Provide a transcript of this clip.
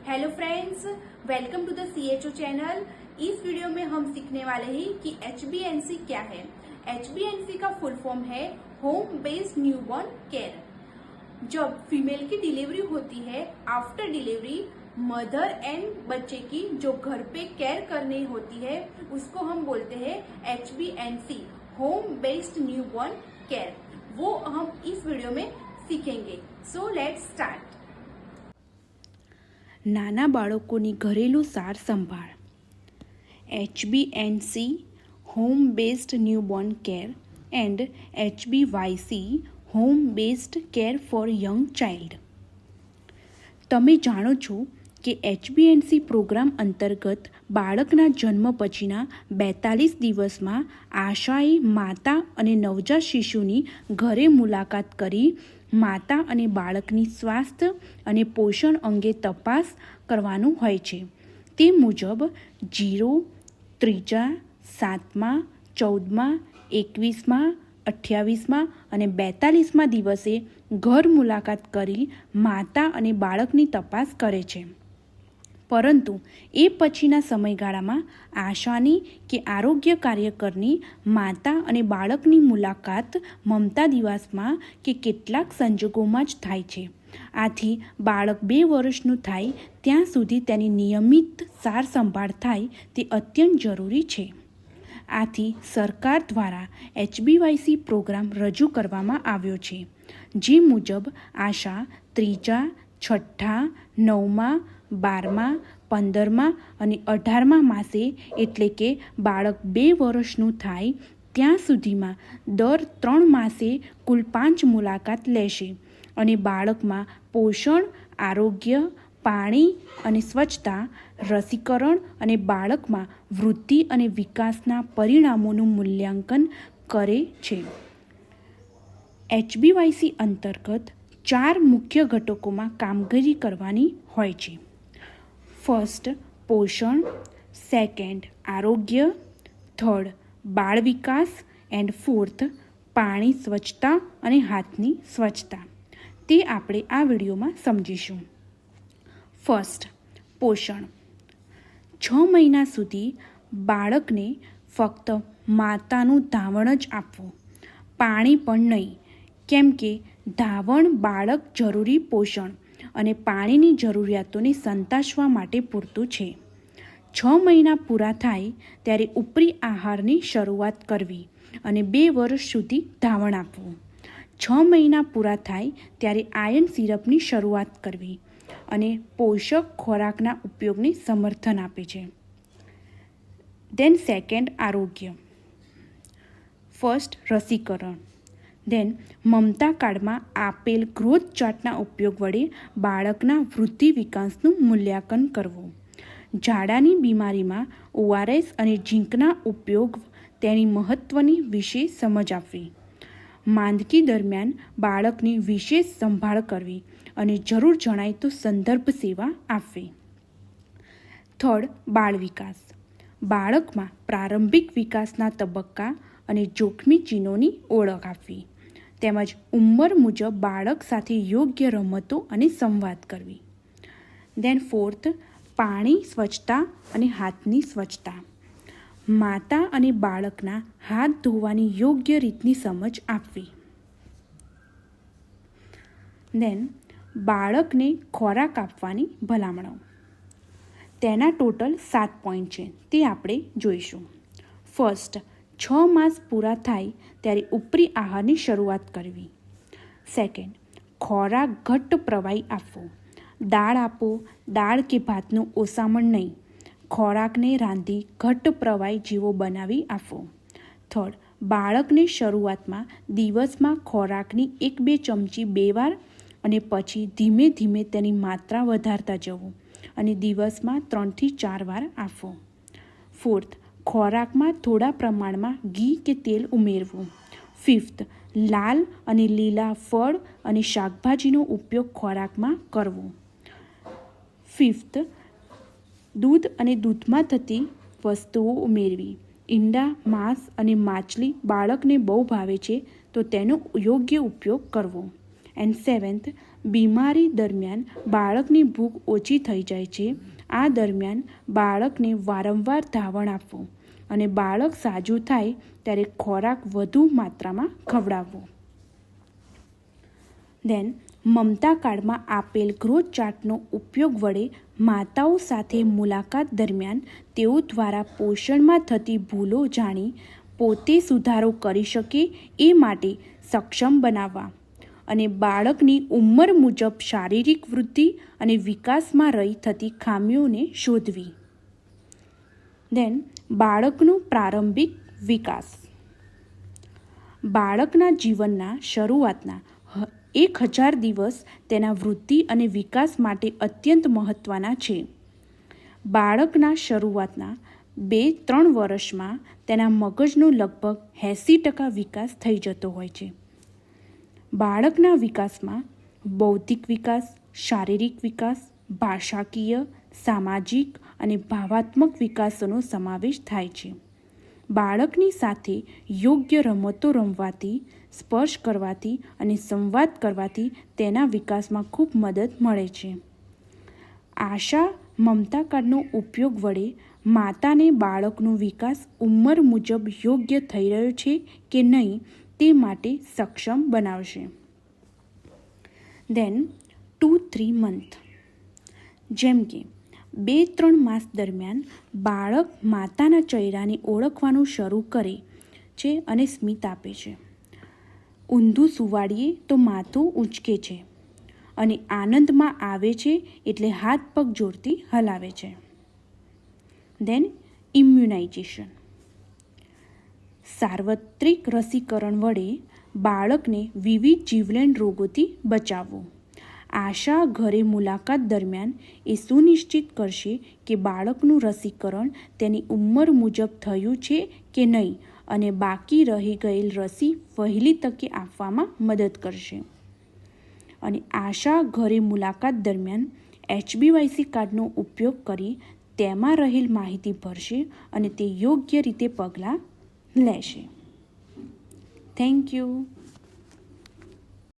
Hello friends, welcome to the CHO channel. इस video में हम सीखने वाले हैं कि HBNC क्या है। HBNC का फुल फॉर्म है होम बेस्ड न्यूबॉर्न केयर। जब फीमेल की डिलीवरी होती है, आफ्टर डिलीवरी मदर एंड बच्चे की जो घर पे केयर करनी होती है उसको हम बोलते हैं HBNC, home based newborn care. वो हम इस वीडियो में सीखेंगे। So let's start. નાના બાળકોની ઘરેલું સાર સંભાળ HBNC home based newborn care and HBYC home based care for young child. તમે જાણો છો કે HBNC પ્રોગ્રામ અંતર્ગત બાળકના જન્મ પછીના 42 દિવસમાં આશાએ માતા અને નવજાત શિશુની ઘરે મુલાકાત કરી માતા અને બાળકની સ્વાસ્થ્ય અને પોષણ અંગે તપાસ કરવાનું હોય છે। તે મુજબ 0, 3, 7, 14, 21, 28 અને 42 દિવસે ઘર મુલાકાત કરી માતા અને બાળકની તપાસ કરે છે। પરંતુ એ પછીના સમયગાળામાં આશાની કે આરોગ્ય કાર્યકરની માતા અને બાળકની મુલાકાત મમતા દિવસમાં કે કેટલાક સંજોગોમાં જ થાય છે। આથી બાળક 2 વર્ષનું થાય ત્યાં સુધી તેની નિયમિત સાર સંભાળ થાય તે અત્યંત જરૂરી છે। આથી સરકાર દ્વારા HBYC પ્રોગ્રામ રજૂ કરવામાં આવ્યો છે, જે મુજબ આશા 3, 6, 9, 12, 15 અને 18 માસે એટલે કે બાળક 2 વર્ષનું થાય ત્યાં સુધીમાં દર 3 માસે કુલ 5 મુલાકાત લેશે અને બાળકમાં પોષણ, આરોગ્ય, પાણી અને સ્વચ્છતા, રસીકરણ અને બાળકમાં વૃદ્ધિ અને વિકાસના પરિણામોનું મૂલ્યાંકન કરે છે। HBYC અંતર્ગત 4 મુખ્ય ઘટકોમાં કામગીરી કરવાની હોય છે। ફર્સ્ટ પોષણ, સેકન્ડ આરોગ્ય, થર્ડ બાળ વિકાસ એન્ડ ફોર્થ પાણી સ્વચ્છતા અને હાથની સ્વચ્છતા। તે આપણે આ વિડીયોમાં સમજીશું। ફર્સ્ટ પોષણ। 6 મહિના સુધી બાળકને ફક્ત માતાનું ધાવણ જ આપવું, પાણી પણ નહીં, કેમ કે ધાવણ બાળક જરૂરી પોષણ અને પાણીની જરૂરિયાતોને સંતોષવા માટે પૂરતું છે। 6 મહિના પૂરા થાય ત્યારે ઉપરી આહારની શરૂઆત કરવી અને 2 વર્ષ સુધી ધાવણ આપવું। 6 મહિના પૂરા થાય ત્યારે આયર્ન સિરપની શરૂઆત કરવી અને પોષક ખોરાકના ઉપયોગને સમર્થન આપે છે। દેન સેકન્ડ આરોગ્ય। ફર્સ્ટ રસીકરણ। દેન મમતા કાળમાં આપેલ ગ્રોથ ચાર્ટના ઉપયોગ વડે બાળકના વૃદ્ધિ વિકાસનું મૂલ્યાંકન કરવું। ઝાડાની બીમારીમાં ORS અને ઝીંકના ઉપયોગ તેની મહત્ત્વની વિશે સમજ આપવી। માંદગી દરમિયાન બાળકની વિશેષ સંભાળ કરવી અને જરૂર જણાય તો સંદર્ભ સેવા આપવી। થર્ડ બાળ વિકાસ। બાળકમાં પ્રારંભિક વિકાસના તબક્કા અને જોખમી ચિહ્નોની ઓળખ આપવી તેમજ ઉંમર મુજબ બાળક સાથે યોગ્ય રમતો અને સંવાદ કરવી। દેન ફોર્થ પાણી સ્વચ્છતા અને હાથની સ્વચ્છતા। માતા અને બાળકના હાથ ધોવાની યોગ્ય રીતની સમજ આપવી। દેન બાળકને ખોરાક આપવાની ભલામણો। તેના ટોટલ 7 પોઈન્ટ છે, તે આપણે જોઈશું। ફર્સ્ટ 6 માસ પૂરા થાય ત્યારે ઉપરી આહારની શરૂઆત કરવી। સેકન્ડ ખોરાક ઘટ્ટ પ્રવાહી આપવો, દાળ આપો, દાળ કે ભાતનું ઓસામણ નહીં, ખોરાકને રાંધી ઘટ્ટ પ્રવાહી જેવો બનાવી આપવો। થર્ડ બાળકને શરૂઆતમાં દિવસમાં ખોરાકની 1-2 ચમચી 2 વાર અને પછી ધીમે ધીમે તેની માત્રા વધારતા જવું અને દિવસમાં 3 થી 4 વાર આપવો। ફોર્થ ખોરાકમાં થોડા પ્રમાણમાં ઘી કે તેલ ઉમેરવું। ફિફ્થ લાલ અને લીલા ફળ અને શાકભાજીનો ઉપયોગ ખોરાકમાં કરવો। ફિફ્થ દૂધ અને દૂધમાં થતી વસ્તુઓ ઉમેરવી। ઈંડા, માંસ અને માછલી બાળકને બહુ ભાવે છે તો તેનો યોગ્ય ઉપયોગ કરવો। એન્ડ સેવન્થ બીમારી દરમિયાન બાળકની ભૂખ ઓછી થઈ જાય છે. આ દરમિયાન બાળકને વારંવાર ધાવણ આપવું અને બાળક સાજું થાય ત્યારે ખોરાક વધુ માત્રામાં ખવડાવવો. દેન મમતા કાર્ડમાં આપેલ ગ્રોથ ચાર્ટનો ઉપયોગ વડે માતાઓ સાથે મુલાકાત દરમિયાન તેઓ દ્વારા પોષણમાં થતી ભૂલો જાણી પોતે સુધારો કરી શકે એ માટે સક્ષમ બનાવવા અને બાળકની ઉંમર મુજબ શારીરિક વૃદ્ધિ અને વિકાસમાં રહી થતી ખામીઓને શોધવી. દેન બાળકનો પ્રારંભિક વિકાસ. બાળકના જીવનના શરૂઆતના 1000 દિવસ તેના વૃદ્ધિ અને વિકાસ માટે અત્યંત મહત્ત્વના છે. બાળકના શરૂઆતના 2-3 વર્ષમાં તેના મગજનો લગભગ 80% વિકાસ થઈ જતો હોય છે. બાળકના વિકાસમાં બૌદ્ધિક વિકાસ, શારીરિક વિકાસ, ભાષાકીય, સામાજિક અને ભાવાત્મક વિકાસનો સમાવેશ થાય છે. બાળકની સાથે યોગ્ય રમતો રમવાથી, સ્પર્શ કરવાથી અને સંવાદ કરવાથી તેના વિકાસમાં ખૂબ મદદ મળે છે. આશા મમતા કાર્ડનો ઉપયોગ વડે માતાને બાળકનો વિકાસ ઉંમર મુજબ યોગ્ય થઈ રહ્યો છે કે નહીં તે માટે સક્ષમ બનાવશે. દેન 2-3 મંથ. જેમ કે 2-3 માસ દરમિયાન બાળક માતાના ચહેરાને ઓળખવાનું શરૂ કરે છે અને સ્મિત આપે છે. ઊંધું સુવાડીએ તો માથું ઊંચકે છે અને આનંદમાં આવે છે એટલે હાથ પગ જોરથી હલાવે છે. દેન ઇમ્યુનાઇઝેશન. સાર્વત્રિક રસીકરણ વડે બાળકને વિવિધ જીવલેણ રોગોથી બચાવવું. આશા ઘરે મુલાકાત દરમિયાન એ સુનિશ્ચિત કરશે કે બાળકનું રસીકરણ તેની ઉંમર મુજબ થયું છે કે નહીં અને બાકી રહી ગયેલ રસી વહેલી તકે આપવામાં મદદ કરશે. અને આશા ઘરે મુલાકાત દરમિયાન HbYC કાર્ડનો ઉપયોગ કરી તેમાં રહેલ માહિતી ભરશે અને તે યોગ્ય રીતે પગલાં લેશે. Thank you.